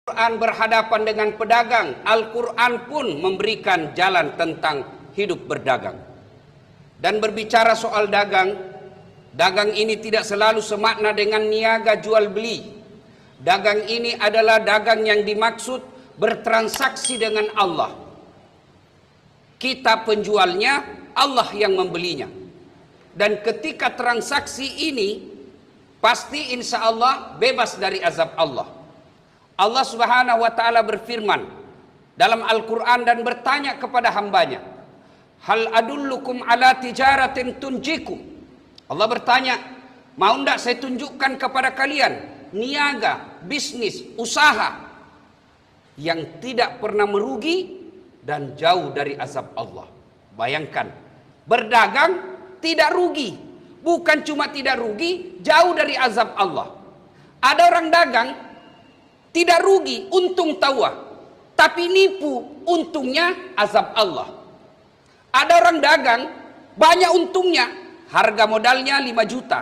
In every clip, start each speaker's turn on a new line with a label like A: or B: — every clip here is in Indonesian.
A: Al-Quran berhadapan dengan pedagang. Al-Quran pun memberikan jalan tentang hidup berdagang. Dan berbicara soal dagang, dagang ini tidak selalu semakna dengan niaga jual beli. Dagang ini adalah dagang yang dimaksud bertransaksi dengan Allah. Kita penjualnya, Allah yang membelinya. Dan ketika transaksi ini, pasti insya Allah bebas dari azab Allah. Allah Subhanahu wa ta'ala berfirman dalam Al-Quran dan bertanya kepada hambanya, hal adullukum ala tijaratin tunjikum. Allah bertanya, mau tidak saya tunjukkan kepada kalian niaga, bisnis, usaha yang tidak pernah merugi dan jauh dari azab Allah. Bayangkan, berdagang tidak rugi. Bukan cuma tidak rugi, jauh dari azab Allah. Ada orang dagang tidak rugi, untung tawah, tapi nipu, untungnya azab Allah. Ada orang dagang, banyak untungnya, harga modalnya 5 juta.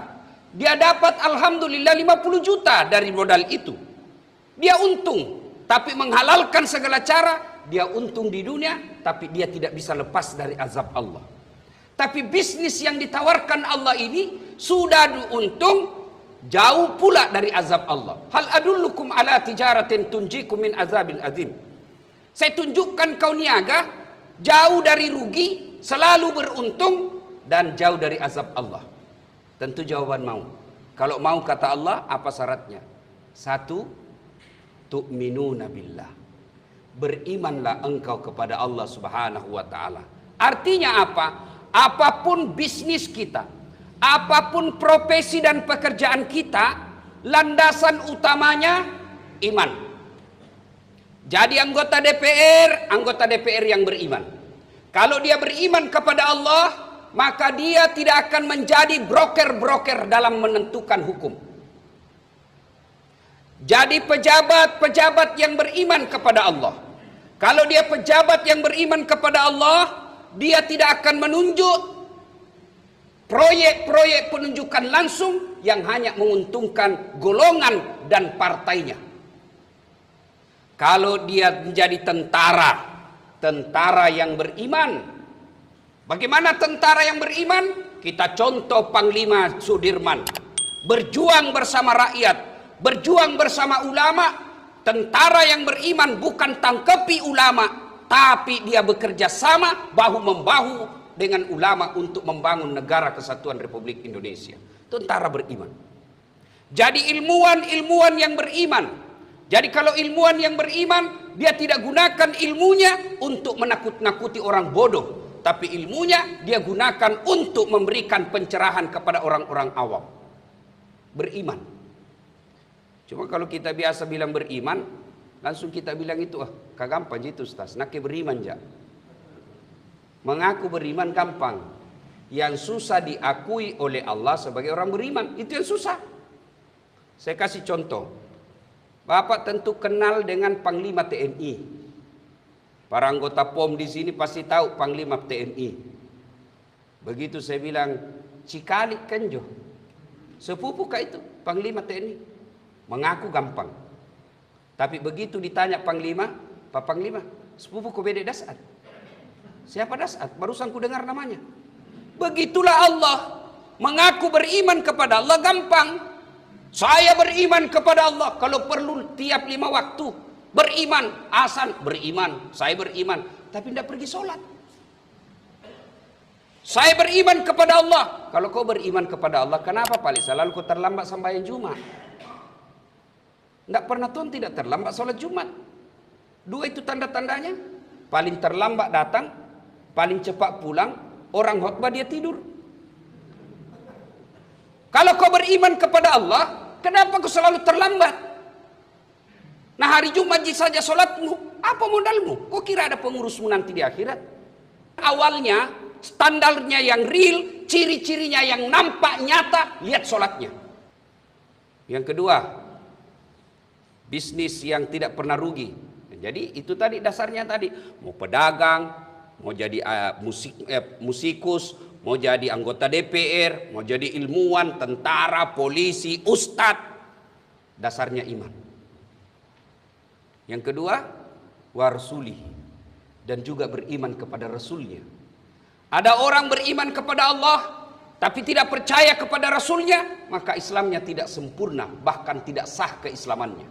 A: Dia dapat alhamdulillah 50 juta dari modal itu. Dia untung, tapi menghalalkan segala cara, dia untung di dunia, tapi dia tidak bisa lepas dari azab Allah. Tapi bisnis yang ditawarkan Allah ini, sudah untung, jauh pula dari azab Allah. Hal adullukum ala tijaratin tunjikum min azabin azim. Saya tunjukkan kau niaga, jauh dari rugi, selalu beruntung, dan jauh dari azab Allah. Tentu jawaban mau. Kalau mau kata Allah, apa syaratnya? 1, tu'minuna billah. Berimanlah engkau kepada Allah Subhanahu wa ta'ala. Artinya apa? Apapun bisnis kita, apapun profesi dan pekerjaan kita, landasan utamanya iman. Jadi anggota DPR yang beriman. Kalau dia beriman kepada Allah, maka dia tidak akan menjadi broker-broker dalam menentukan hukum. Jadi pejabat-pejabat yang beriman kepada Allah. Kalau dia pejabat yang beriman kepada Allah, dia tidak akan menunjuk proyek-proyek penunjukan langsung yang hanya menguntungkan golongan dan partainya. Kalau dia menjadi tentara yang beriman. Bagaimana tentara yang beriman? Kita contoh Panglima Sudirman. Berjuang bersama rakyat, berjuang bersama ulama. Tentara yang beriman bukan tangkepi ulama, tapi dia bekerja sama bahu-membahu dengan ulama untuk membangun negara kesatuan Republik Indonesia. Tentara beriman. Jadi ilmuwan yang beriman. Jadi kalau ilmuwan yang beriman, dia tidak gunakan ilmunya untuk menakut-nakuti orang bodoh, tapi ilmunya dia gunakan untuk memberikan pencerahan kepada orang-orang awam. Beriman. Cuma kalau kita biasa bilang beriman, langsung kita bilang itu, kagampang itu Ustaz, nak beriman ja. Mengaku beriman gampang. Yang susah diakui oleh Allah sebagai orang beriman, itu yang susah. Saya kasih contoh. Bapak tentu kenal dengan Panglima TNI. Para anggota POM di sini pasti tahu Panglima TNI. Begitu saya bilang, Cikalik Kenjo. Sepupu kah itu Panglima TNI? Mengaku gampang. Tapi begitu ditanya Panglima, Pak Panglima, sepupu ku bede Dasat. Siapa Dasat? Barusan ku dengar namanya. Begitulah Allah. Mengaku beriman kepada Allah gampang. Saya beriman kepada Allah. Kalau perlu tiap 5 waktu. Beriman. Hasan beriman. Saya beriman. Tapi tidak pergi sholat. Saya beriman kepada Allah. Kalau kau beriman kepada Allah, kenapa paling selalu kau terlambat sembahyang Jumat? Tidak pernah Tuhan tidak terlambat sholat Jumat. 2 itu tanda-tandanya. Paling terlambat datang, paling cepat pulang, orang khutbah dia tidur. Kalau kau beriman kepada Allah, kenapa kau selalu terlambat? Nah hari Jumat saja sholatmu, apa modalmu? Kau kira ada pengurusmu nanti di akhirat? Awalnya, standarnya yang real, ciri-cirinya yang nampak nyata, lihat sholatnya. Yang kedua, bisnis yang tidak pernah rugi. Jadi itu tadi dasarnya tadi. Mau pedagang, mau jadi musikus, mau jadi anggota DPR, mau jadi ilmuwan, tentara, polisi, ustadz. Dasarnya iman. Yang kedua, wa rasulihi, dan juga beriman kepada Rasulnya. Ada orang beriman kepada Allah tapi tidak percaya kepada Rasulnya, maka Islamnya tidak sempurna, bahkan tidak sah keislamannya.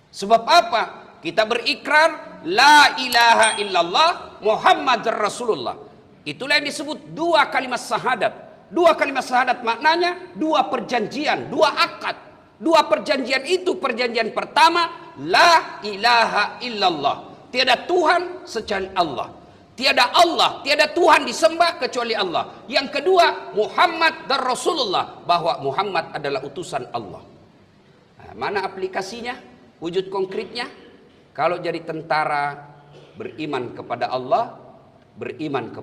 A: Sebab apa? Kita berikrar la ilaha illallah Muhammad Rasulullah. Itulah yang disebut dua kalimat syahadat. Dua kalimat syahadat maknanya dua perjanjian, dua akad. Dua perjanjian itu, perjanjian pertama la ilaha illallah, tiada Tuhan kecuali Allah. Tiada Allah, tiada Tuhan disembah kecuali Allah. Yang kedua, Muhammad dan Rasulullah, bahwa Muhammad adalah utusan Allah. Nah, mana aplikasinya? Wujud konkretnya? Kalau jadi tentara, beriman kepada Allah, beriman kepada